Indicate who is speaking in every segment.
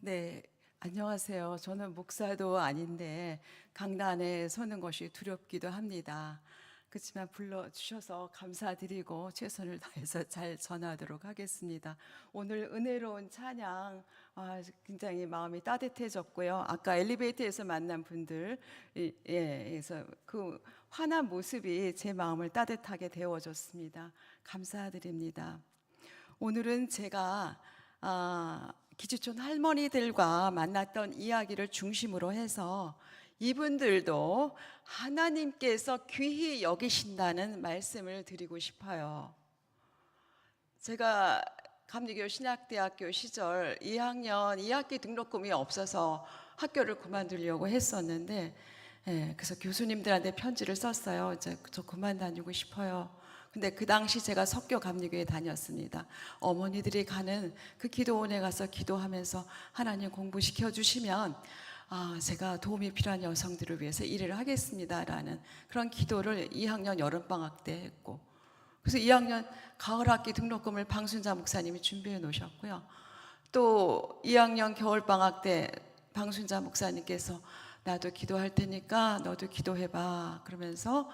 Speaker 1: 네, 안녕하세요. 저는 목사도 아닌데 강단에 서는 것이 두렵기도 합니다. 그렇지만 불러주셔서 감사드리고 최선을 다해서 잘 전하도록 하겠습니다. 오늘 은혜로운 찬양, 굉장히 마음이 따뜻해졌고요. 아까 엘리베이터에서 만난 분들, 그래서 그 환한 모습이 제 마음을 따뜻하게 데워줬습니다. 감사드립니다. 오늘은 제가 기주촌 할머니들과 만났던 이야기를 중심으로 해서 이분들도 하나님께서 귀히 여기신다는 말씀을 드리고 싶어요. 제가 감리교 신학대학교 시절 2학년 2학기 등록금이 없어서 학교를 그만두려고 했었는데, 그래서 교수님들한테 편지를 썼어요. 이제 저 그만 다니고 싶어요. 근데 그 당시 제가 석교 감리교에 다녔습니다. 어머니들이 가는 그 기도원에 가서 기도하면서 하나님 공부시켜 주시면 제가 도움이 필요한 여성들을 위해서 일을 하겠습니다라는 그런 기도를 2학년 여름방학 때 했고, 그래서 2학년 가을학기 등록금을 방순자 목사님이 준비해 놓으셨고요. 또 2학년 겨울방학 때 방순자 목사님께서 나도 기도할 테니까 너도 기도해봐 그러면서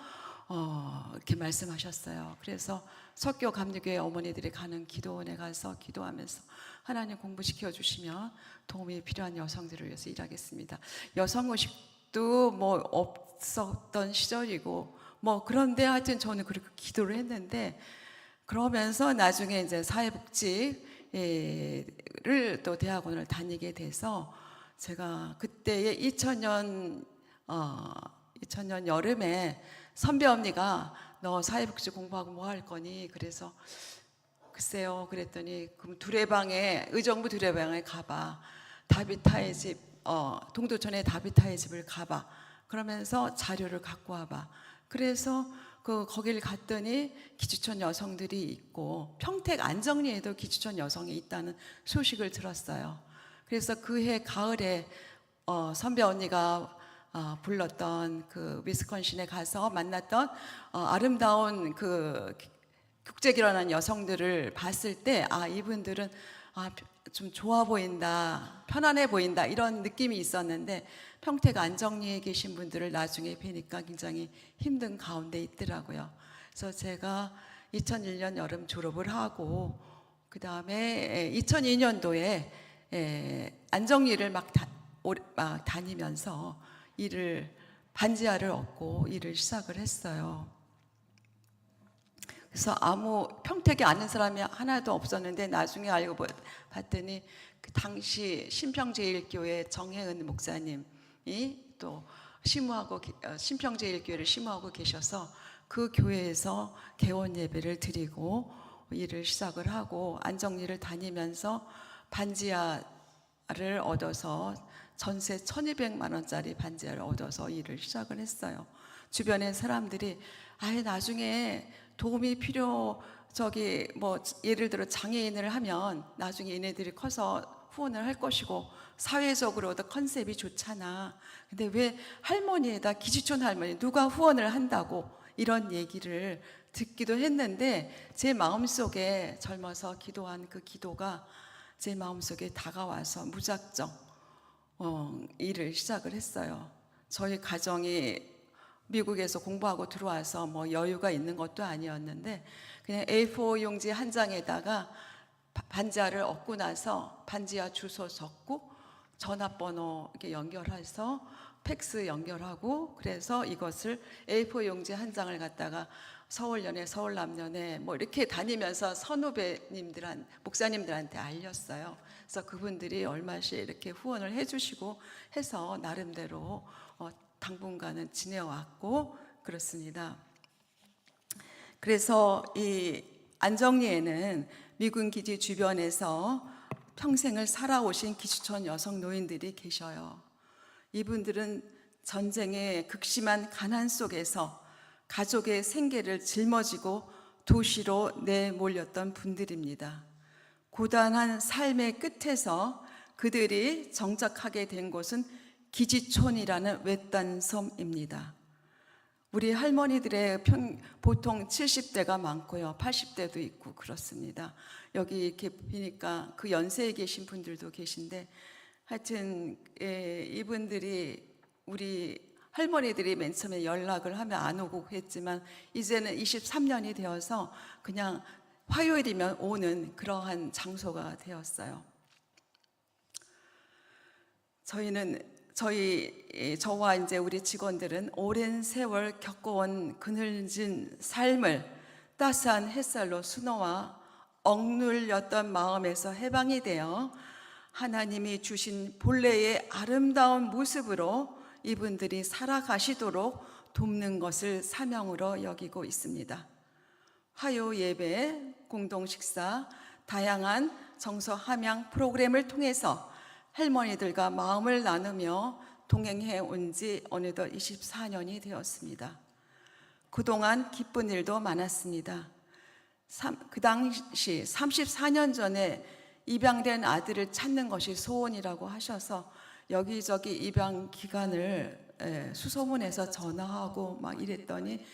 Speaker 1: 이렇게 말씀하셨어요. 그래서 석교 감리교회 어머니들이 가는 기도원에 가서 기도하면서 하나님 공부시켜 주시면 도움이 필요한 여성들을 위해서 일하겠습니다. 여성의식도 뭐 없었던 시절이고 그런데 하여튼 저는 그렇게 기도를 했는데, 그러면서 나중에 이제 사회복지를 또 대학원을 다니게 돼서 제가 그때의 2000년 여름에 선배 언니가 너 사회복지 공부하고 뭐 할 거니? 그래서 글쎄요 그랬더니 그럼 의정부 두레방에 가봐. 다비타의 집 동두천의 다비타의 집을 가봐. 그러면서 자료를 갖고 와봐. 그래서 거길 갔더니 기주촌 여성들이 있고 평택 안정리에도 기주촌 여성이 있다는 소식을 들었어요. 그래서 그해 가을에 선배 언니가 불렀던 그 위스콘신에 가서 만났던 아름다운 그 국제결혼한 여성들을 봤을 때 이분들은 좀 좋아 보인다, 편안해 보인다 이런 느낌이 있었는데, 평택 안정리에 계신 분들을 나중에 뵈니까 굉장히 힘든 가운데 있더라고요. 그래서 제가 2001년 여름 졸업을 하고 그 다음에 2002년도에 안정리를 막 다니면서 반지하를 얻고 일을 시작을 했어요. 그래서 평택에 아는 사람이 하나도 없었는데 나중에 알고 봤더니 그 당시 신평제일교회 정혜은 목사님이 또 신평제일교회를 심호하고 계셔서 그 교회에서 개원 예배를 드리고 일을 시작을 하고 안정리를 다니면서 반지하를 얻어서 전세 1200만 원짜리 반지하를 얻어서 일을 시작을 했어요. 주변의 사람들이 나중에 도움이 예를 들어 장애인을 하면 나중에 얘네들이 커서 후원을 할 것이고 사회적으로도 컨셉이 좋잖아. 근데 왜 할머니에다 기주촌 할머니 누가 후원을 한다고 이런 얘기를 듣기도 했는데, 제 마음속에 젊어서 기도한 그 기도가 제 마음속에 다가와서 무작정 일을 시작을 했어요. 저희 가정이 미국에서 공부하고 들어와서 여유가 있는 것도 아니었는데 그냥 A4 용지 한 장에다가 반지하를 얻고 나서 반지하 주소 적고 전화번호 이렇게 연결해서 팩스 연결하고, 그래서 이것을 A4 용지 한 장을 갖다가 서울연회, 서울남연회 이렇게 다니면서 목사님들한테 알렸어요. 그래서 그분들이 얼마씩 이렇게 후원을 해주시고 해서 나름대로 당분간은 지내왔고 그렇습니다. 그래서 이 안정리에는 미군 기지 주변에서 평생을 살아오신 기주촌 여성 노인들이 계셔요. 이분들은 전쟁의 극심한 가난 속에서 가족의 생계를 짊어지고 도시로 내몰렸던 분들입니다. 고단한 삶의 끝에서 그들이 정착하게 된 곳은 기지촌이라는 외딴 섬입니다. 우리 할머니들의 보통 70대가 많고요, 80대도 있고 그렇습니다. 여기 이렇게 보니까 그 연세에 계신 분들도 계신데 하여튼 이분들이 우리 할머니들이 맨 처음에 연락을 하면 안 오고 했지만 이제는 23년이 되어서 그냥 화요일이면 오는 그러한 장소가 되었어요. 저와 이제 우리 직원들은 오랜 세월 겪어온 그늘진 삶을 따스한 햇살로 수놓아 억눌렸던 마음에서 해방이 되어 하나님이 주신 본래의 아름다운 모습으로 이분들이 살아가시도록 돕는 것을 사명으로 여기고 있습니다. 화요 예배, 공동 식사, 다양한 정서 함양 프로그램을 통해서 할머니들과 마음을 나누며 동행해 온 지 어느덧 24년이 되었습니다. 그동안 기쁜 일도 많았습니다. 그 당시 34년 전에 입양된 아들을 찾는 것이 소원이라고 하셔서 여기저기 입양 기관을 수소문해서 전화하고 막 이랬더니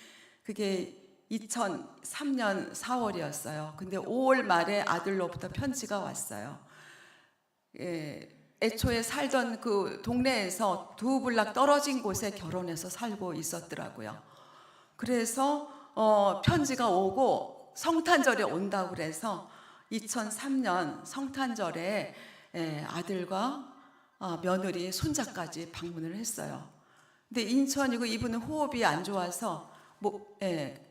Speaker 1: 그게 2003년 4월이었어요. 근데 5월 말에 아들로부터 편지가 왔어요. 애초에 살던 그 동네에서 두 블락 떨어진 곳에 결혼해서 살고 있었더라고요. 그래서 편지가 오고 성탄절에 온다고 그래서 2003년 성탄절에 아들과 며느리, 손자까지 방문을 했어요. 근데 인천이고 이분은 호흡이 안 좋아서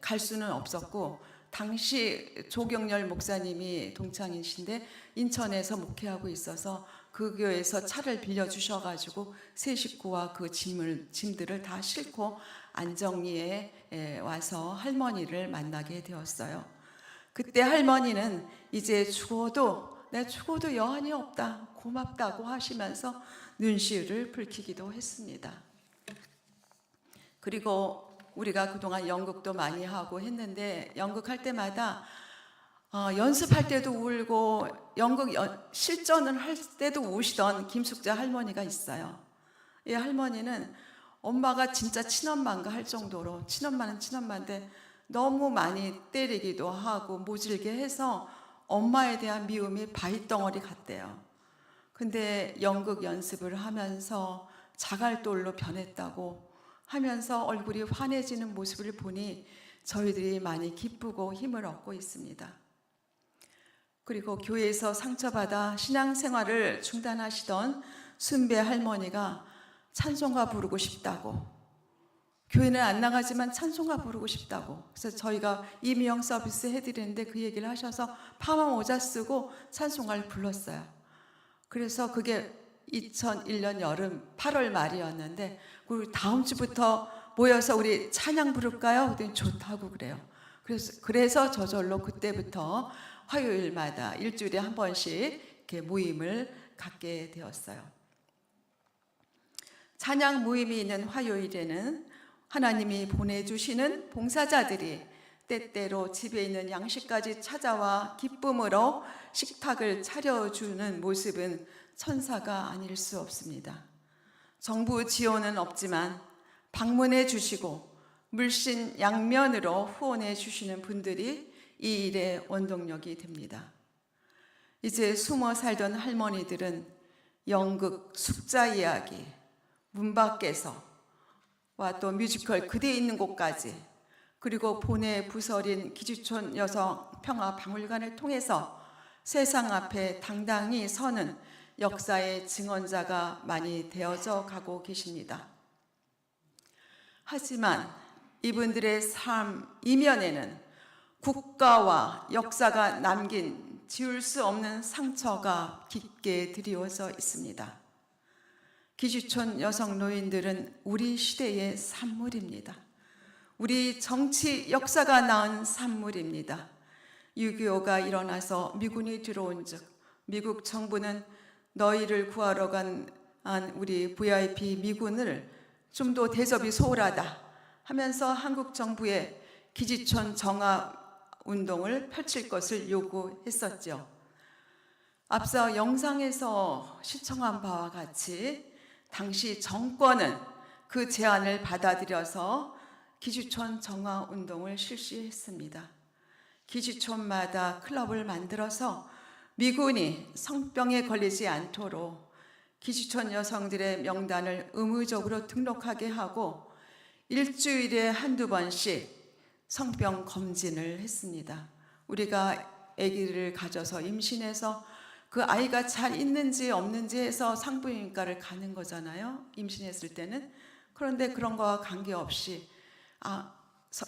Speaker 1: 갈 수는 없었고, 당시 조경렬 목사님이 동창이신데 인천에서 목회하고 있어서 그 교회에서 차를 빌려주셔가지고 세 식구와 그 짐들을 다 싣고 안정리에 와서 할머니를 만나게 되었어요. 그때 할머니는 이제 내가 죽어도 여한이 없다, 고맙다고 하시면서 눈시울을 붉히기도 했습니다. 그리고 우리가 그동안 연극도 많이 하고 했는데 연극할 때마다 연습할 때도 울고 연극 실전을 할 때도 우시던 김숙자 할머니가 있어요. 이 할머니는 엄마가 진짜 친엄마인가 할 정도로, 친엄마는 친엄마인데 너무 많이 때리기도 하고 모질게 해서 엄마에 대한 미움이 바위덩어리 같대요. 근데 연극 연습을 하면서 자갈돌로 변했다고 하면서 얼굴이 환해지는 모습을 보니 저희들이 많이 기쁘고 힘을 얻고 있습니다. 그리고 교회에서 상처받아 신앙생활을 중단하시던 순배 할머니가 찬송가 부르고 싶다고, 교회는 안 나가지만 찬송가 부르고 싶다고, 그래서 저희가 임의영 서비스 해드리는데 그 얘기를 하셔서 파마 모자 쓰고 찬송가를 불렀어요. 그래서 그게 2001년 여름 8월 말이었는데 우리 다음 주부터 모여서 우리 찬양 부를까요? 그랬더니 좋다고 그래요. 그래서 저절로 그때부터 화요일마다 일주일에 한 번씩 이렇게 모임을 갖게 되었어요. 찬양 모임이 있는 화요일에는 하나님이 보내주시는 봉사자들이 때때로 집에 있는 양식까지 찾아와 기쁨으로 식탁을 차려주는 모습은 천사가 아닐 수 없습니다. 정부 지원은 없지만 방문해 주시고 물씬 양면으로 후원해 주시는 분들이 이 일의 원동력이 됩니다. 이제 숨어 살던 할머니들은 연극, 숙자 이야기, 문 밖에서와 또 뮤지컬 그대 있는 곳까지, 그리고 본의 부설인 기주촌 여성 평화 박물관을 통해서 세상 앞에 당당히 서는 역사의 증언자가 많이 되어져 가고 계십니다. 하지만 이분들의 삶 이면에는 국가와 역사가 남긴 지울 수 없는 상처가 깊게 드리워져 있습니다. 기주촌 여성 노인들은 우리 시대의 산물입니다. 우리 정치 역사가 낳은 산물입니다. 6.25가 일어나서 미군이 들어온 즉 미국 정부는 너희를 구하러 간 우리 VIP 미군을 좀 더 대접이 소홀하다 하면서 한국 정부에 기지촌 정화 운동을 펼칠 것을 요구했었죠. 앞서 영상에서 시청한 바와 같이 당시 정권은 그 제안을 받아들여서 기주촌 정화 운동을 실시했습니다. 기주촌마다 클럽을 만들어서 미군이 성병에 걸리지 않도록 기지촌 여성들의 명단을 의무적으로 등록하게 하고 일주일에 한두 번씩 성병 검진을 했습니다. 우리가 아기를 가져서 임신해서 그 아이가 잘 있는지 없는지 해서 산부인과를 가는 거잖아요. 임신했을 때는. 그런데 그런 거와 관계없이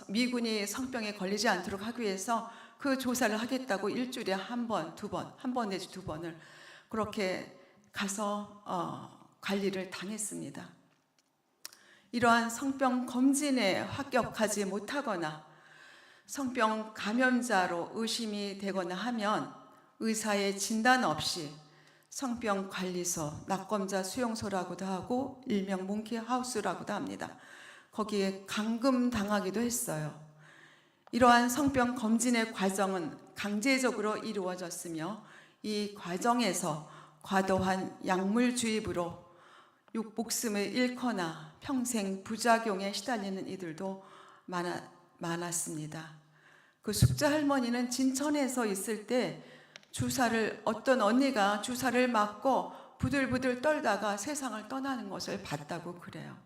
Speaker 1: 미군이 성병에 걸리지 않도록 하기 위해서 그 조사를 하겠다고 일주일에 한 번, 두 번, 한 번 내지 두 번을 그렇게 가서 관리를 당했습니다. 이러한 성병 검진에 합격하지 못하거나 성병 감염자로 의심이 되거나 하면 의사의 진단 없이 성병관리소, 낙검자 수용소라고도 하고 일명 몽키하우스라고도 합니다. 거기에 감금당하기도 했어요. 이러한 성병 검진의 과정은 강제적으로 이루어졌으며 이 과정에서 과도한 약물 주입으로 목숨을 잃거나 평생 부작용에 시달리는 이들도 많았습니다. 그 숙자 할머니는 진천에서 있을 때 어떤 언니가 주사를 맞고 부들부들 떨다가 세상을 떠나는 것을 봤다고 그래요.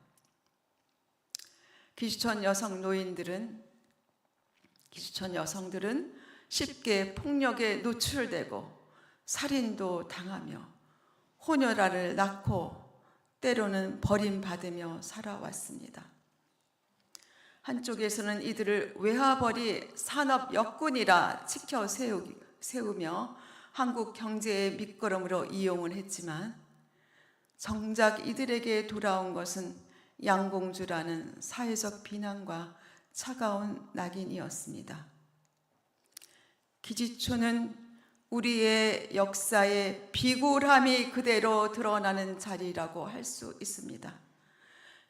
Speaker 1: 기지촌 여성들은 쉽게 폭력에 노출되고 살인도 당하며 혼혈아를 낳고 때로는 버림받으며 살아왔습니다. 한쪽에서는 이들을 외화벌이 산업 역군이라 치켜 세우며 한국 경제의 밑거름으로 이용을 했지만 정작 이들에게 돌아온 것은 양공주라는 사회적 비난과 차가운 낙인이었습니다. 기지촌은 우리의 역사의 비굴함이 그대로 드러나는 자리라고 할 수 있습니다.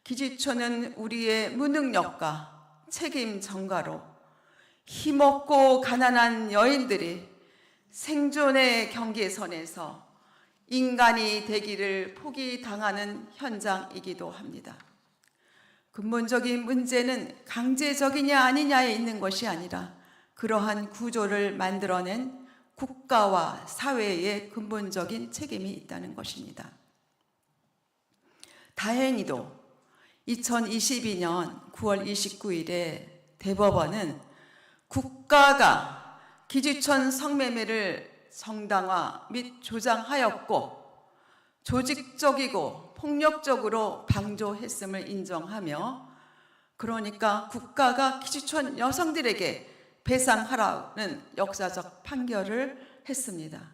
Speaker 1: 기지촌은 우리의 무능력과 책임 전가로 힘없고 가난한 여인들이 생존의 경계선에서 인간이 되기를 포기당하는 현장이기도 합니다. 근본적인 문제는 강제적이냐 아니냐에 있는 것이 아니라 그러한 구조를 만들어낸 국가와 사회의 근본적인 책임이 있다는 것입니다. 다행히도 2022년 9월 29일에 대법원은 국가가 기지촌 성매매를 정당화 및 조장하였고 조직적이고 폭력적으로 방조했음을 인정하며 그러니까 국가가 기지촌 여성들에게 배상하라는 역사적 판결을 했습니다.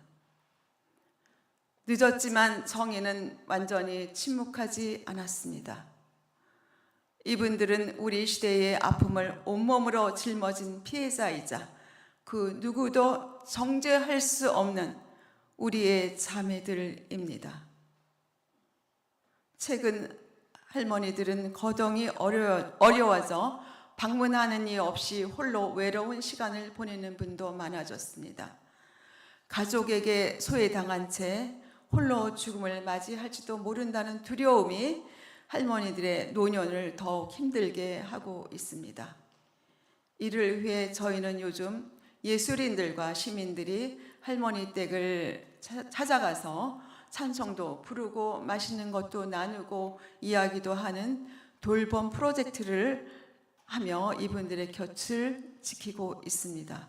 Speaker 1: 늦었지만 정의는 완전히 침묵하지 않았습니다. 이분들은 우리 시대의 아픔을 온몸으로 짊어진 피해자이자 그 누구도 정죄할 수 없는 우리의 자매들입니다. 최근 할머니들은 거동이 어려워져 방문하는 이 없이 홀로 외로운 시간을 보내는 분도 많아졌습니다. 가족에게 소외당한 채 홀로 죽음을 맞이할지도 모른다는 두려움이 할머니들의 노년을 더욱 힘들게 하고 있습니다. 이를 위해 저희는 요즘 예술인들과 시민들이 할머니 댁을 찾아가서 찬송도 부르고 맛있는 것도 나누고 이야기도 하는 돌봄 프로젝트를 하며 이분들의 곁을 지키고 있습니다.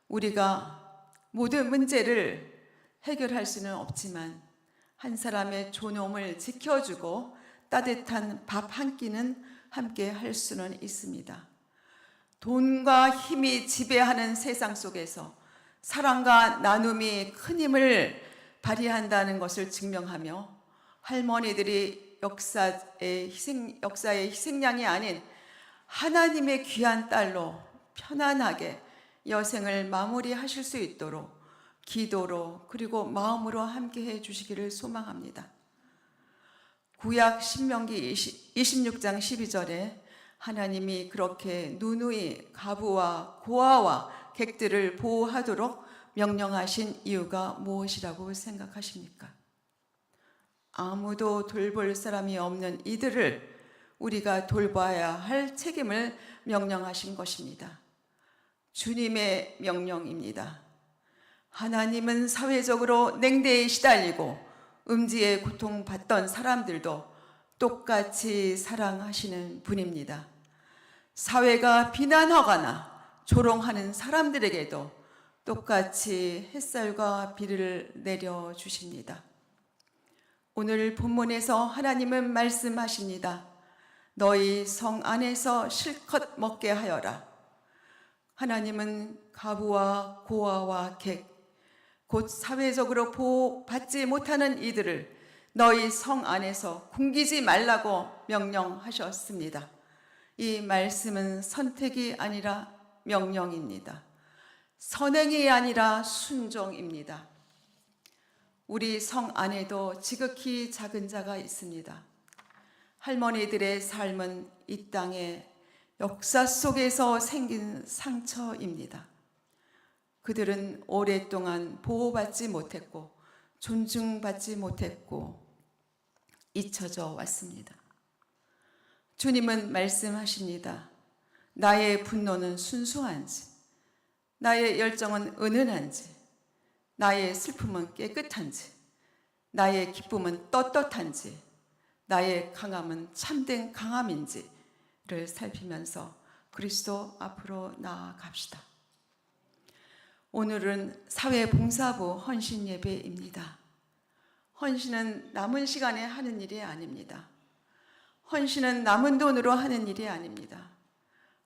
Speaker 1: 우리가 모든 문제를 해결할 수는 없지만 한 사람의 존엄을 지켜주고 따뜻한 밥 한 끼는 함께 할 수는 있습니다. 돈과 힘이 지배하는 세상 속에서 사랑과 나눔이 큰 힘을 발휘한다는 것을 증명하며 할머니들이 역사의 희생양이 아닌 하나님의 귀한 딸로 편안하게 여생을 마무리하실 수 있도록 기도로 그리고 마음으로 함께해 주시기를 소망합니다. 구약 신명기 26장 12절에 하나님이 그렇게 누누이 과부와 고아와 객들을 보호하도록 명령하신 이유가 무엇이라고 생각하십니까? 아무도 돌볼 사람이 없는 이들을 우리가 돌봐야 할 책임을 명령하신 것입니다. 주님의 명령입니다. 하나님은 사회적으로 냉대에 시달리고 음지의 고통받던 사람들도 똑같이 사랑하시는 분입니다. 사회가 비난하거나 조롱하는 사람들에게도 똑같이 햇살과 비를 내려주십니다. 오늘 본문에서 하나님은 말씀하십니다. 너희 성 안에서 실컷 먹게 하여라. 하나님은 과부와 고아와 객, 곧 사회적으로 보호받지 못하는 이들을 너희 성 안에서 굶기지 말라고 명령하셨습니다. 이 말씀은 선택이 아니라 명령입니다. 선행이 아니라 순종입니다. 우리 성 안에도 지극히 작은 자가 있습니다. 할머니들의 삶은 이 땅의 역사 속에서 생긴 상처입니다. 그들은 오랫동안 보호받지 못했고 존중받지 못했고 잊혀져 왔습니다. 주님은 말씀하십니다. 나의 분노는 순수한지, 나의 열정은 은은한지, 나의 슬픔은 깨끗한지, 나의 기쁨은 떳떳한지, 나의 강함은 참된 강함인지를 살피면서 그리스도 앞으로 나아갑시다. 오늘은 사회봉사부 헌신 예배입니다. 헌신은 남은 시간에 하는 일이 아닙니다. 헌신은 남은 돈으로 하는 일이 아닙니다.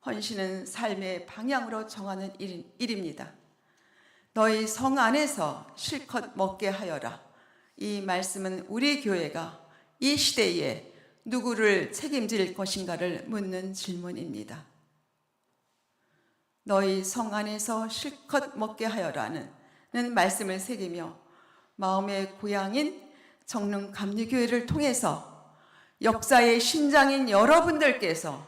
Speaker 1: 헌신은 삶의 방향으로 정하는 일입니다. 너희 성 안에서 실컷 먹게 하여라. 이 말씀은 우리 교회가 이 시대에 누구를 책임질 것인가를 묻는 질문입니다. 너희 성 안에서 실컷 먹게 하여라는 말씀을 새기며 마음의 고향인 정릉감리교회를 통해서 역사의 심장인 여러분들께서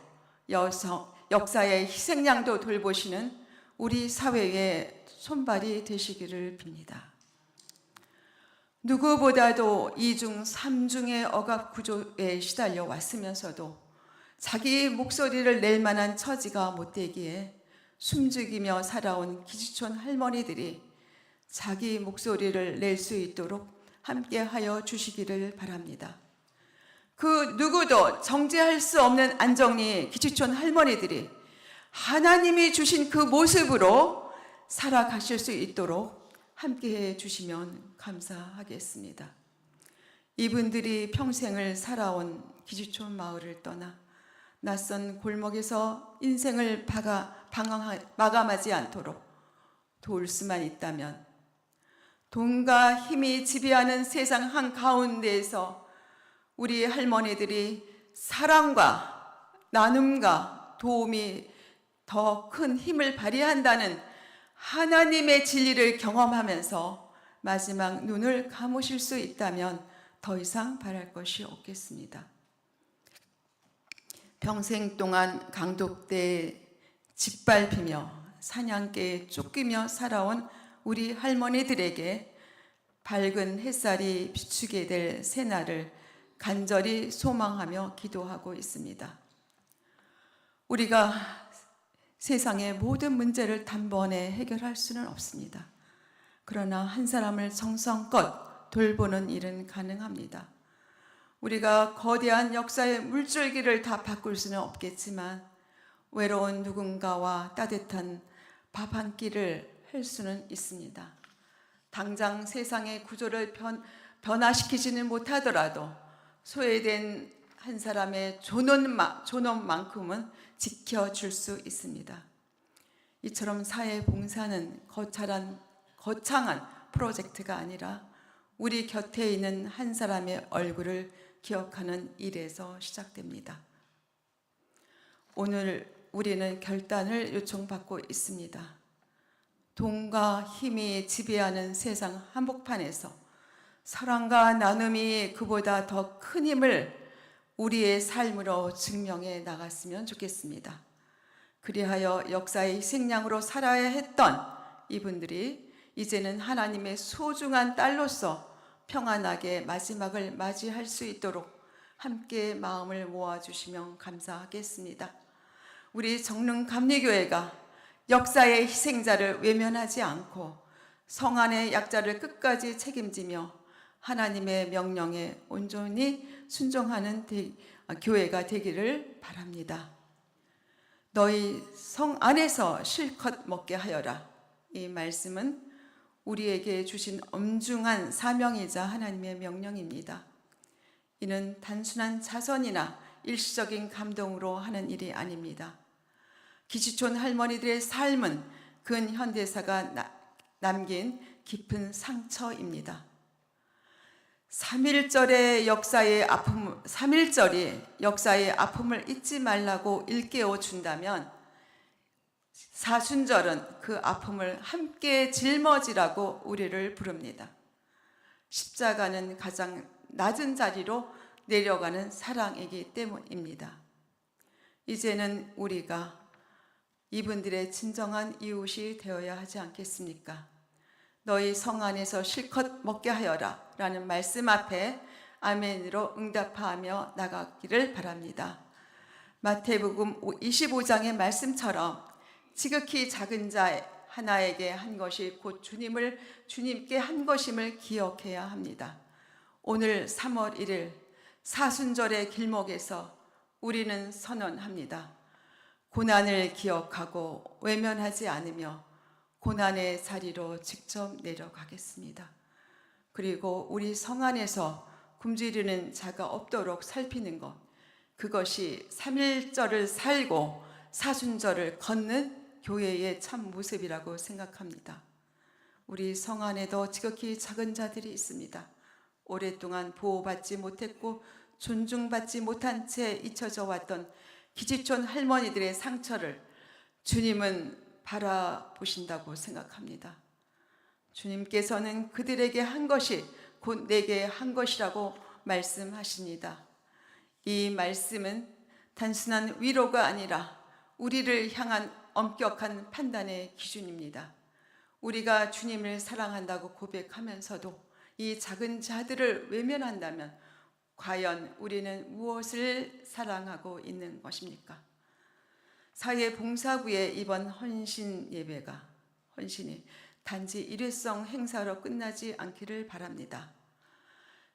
Speaker 1: 역사의 희생양도 돌보시는 우리 사회의 손발이 되시기를 빕니다. 누구보다도 이중 삼중의 억압 구조에 시달려 왔으면서도 자기 목소리를 낼 만한 처지가 못 되기에 숨죽이며 살아온 기지촌 할머니들이 자기 목소리를 낼 수 있도록 함께하여 주시기를 바랍니다. 그 누구도 정죄할 수 없는 안정리 기지촌 할머니들이 하나님이 주신 그 모습으로 살아가실 수 있도록 함께해 주시면 감사하겠습니다. 이분들이 평생을 살아온 기지촌 마을을 떠나 낯선 골목에서 인생을 마감하지 않도록 도울 수만 있다면 돈과 힘이 지배하는 세상 한가운데에서 우리 할머니들이 사랑과 나눔과 도움이 더 큰 힘을 발휘한다는 하나님의 진리를 경험하면서 마지막 눈을 감으실 수 있다면 더 이상 바랄 것이 없겠습니다. 평생 동안 강독대에 짓밟히며 사냥개에 쫓기며 살아온 우리 할머니들에게 밝은 햇살이 비추게 될 새날을 간절히 소망하며 기도하고 있습니다. 우리가 세상의 모든 문제를 단번에 해결할 수는 없습니다. 그러나 한 사람을 정성껏 돌보는 일은 가능합니다. 우리가 거대한 역사의 물줄기를 다 바꿀 수는 없겠지만 외로운 누군가와 따뜻한 밥 한 끼를 할 수는 있습니다. 당장 세상의 구조를 변화시키지는 못하더라도 소외된 한 사람의 존엄만큼은 지켜줄 수 있습니다. 이처럼 사회봉사는 거창한 프로젝트가 아니라 우리 곁에 있는 한 사람의 얼굴을 기억하는 일에서 시작됩니다. 오늘 우리는 결단을 요청받고 있습니다. 돈과 힘이 지배하는 세상 한복판에서 사랑과 나눔이 그보다 더 큰 힘을 우리의 삶으로 증명해 나갔으면 좋겠습니다. 그리하여 역사의 희생양으로 살아야 했던 이분들이 이제는 하나님의 소중한 딸로서 평안하게 마지막을 맞이할 수 있도록 함께 마음을 모아주시면 감사하겠습니다. 우리 정릉감리교회가 역사의 희생자를 외면하지 않고 성안의 약자를 끝까지 책임지며 하나님의 명령에 온전히 순종하는 교회가 되기를 바랍니다. 너희 성 안에서 실컷 먹게 하여라. 이 말씀은 우리에게 주신 엄중한 사명이자 하나님의 명령입니다. 이는 단순한 자선이나 일시적인 감동으로 하는 일이 아닙니다. 기지촌 할머니들의 삶은 근현대사가 남긴 깊은 상처입니다. 3.1절이 역사의 아픔을 잊지 말라고 일깨워 준다면 사순절은 그 아픔을 함께 짊어지라고 우리를 부릅니다. 십자가는 가장 낮은 자리로 내려가는 사랑이기 때문입니다. 이제는 우리가 이분들의 진정한 이웃이 되어야 하지 않겠습니까? 너희 성 안에서 실컷 먹게 하여라 라는 말씀 앞에 아멘으로 응답하며 나가기를 바랍니다. 마태복음 25장의 말씀처럼 지극히 작은 자 하나에게 한 것이 곧 주님께 한 것임을 기억해야 합니다. 오늘 3월 1일 사순절의 길목에서 우리는 선언합니다. 고난을 기억하고 외면하지 않으며 고난의 자리로 직접 내려가겠습니다. 그리고 우리 성 안에서 굶주리는 자가 없도록 살피는 것, 그것이 3.1절을 살고 사순절을 걷는 교회의 참 모습이라고 생각합니다. 우리 성 안에도 지극히 작은 자들이 있습니다. 오랫동안 보호받지 못했고 존중받지 못한 채 잊혀져 왔던 기지촌 할머니들의 상처를 주님은 바라보신다고 생각합니다. 주님께서는 그들에게 한 것이 곧 내게 한 것이라고 말씀하십니다. 이 말씀은 단순한 위로가 아니라 우리를 향한 엄격한 판단의 기준입니다. 우리가 주님을 사랑한다고 고백하면서도 이 작은 자들을 외면한다면 과연 우리는 무엇을 사랑하고 있는 것입니까? 사회봉사부의 이번 헌신이 단지 일회성 행사로 끝나지 않기를 바랍니다.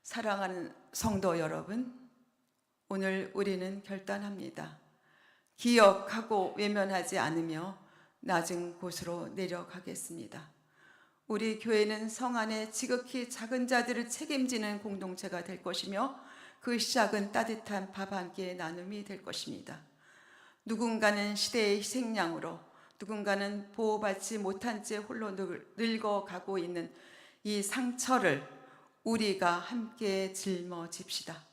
Speaker 1: 사랑하는 성도 여러분, 오늘 우리는 결단합니다. 기억하고 외면하지 않으며 낮은 곳으로 내려가겠습니다. 우리 교회는 성 안에 지극히 작은 자들을 책임지는 공동체가 될 것이며 그 시작은 따뜻한 밥 한 끼의 나눔이 될 것입니다. 누군가는 시대의 희생양으로, 누군가는 보호받지 못한 채 홀로 늙어가고 있는 이 상처를 우리가 함께 짊어집시다.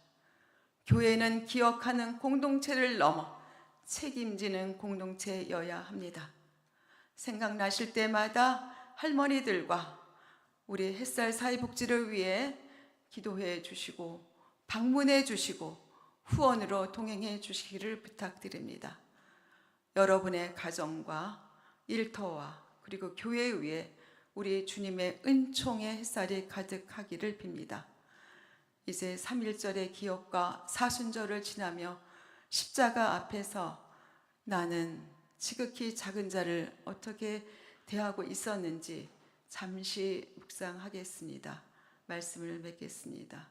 Speaker 1: 교회는 기억하는 공동체를 넘어 책임지는 공동체여야 합니다. 생각나실 때마다 할머니들과 우리 햇살 사회복지를 위해 기도해 주시고 방문해 주시고 후원으로 동행해 주시기를 부탁드립니다. 여러분의 가정과 일터와 그리고 교회 위에 우리 주님의 은총의 햇살이 가득하기를 빕니다. 이제 3.1절의 기억과 사순절을 지나며 십자가 앞에서 나는 지극히 작은 자를 어떻게 대하고 있었는지 잠시 묵상하겠습니다. 말씀을 맺겠습니다.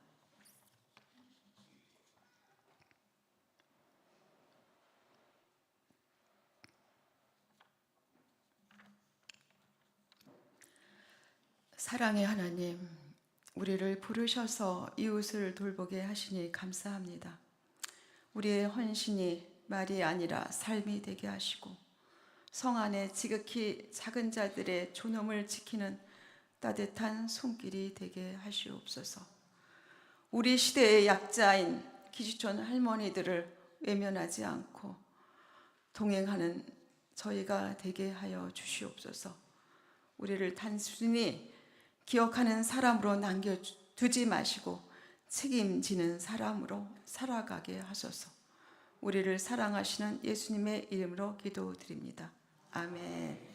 Speaker 1: 사랑의 하나님, 우리를 부르셔서 이웃을 돌보게 하시니 감사합니다. 우리의 헌신이 말이 아니라 삶이 되게 하시고 성 안에 지극히 작은 자들의 존엄을 지키는 따뜻한 손길이 되게 하시옵소서. 우리 시대의 약자인 기지촌 할머니들을 외면하지 않고 동행하는 저희가 되게 하여 주시옵소서. 우리를 단순히 기억하는 사람으로 남겨두지 마시고 책임지는 사람으로 살아가게 하소서. 우리를 사랑하시는 예수님의 이름으로 기도드립니다. 아멘.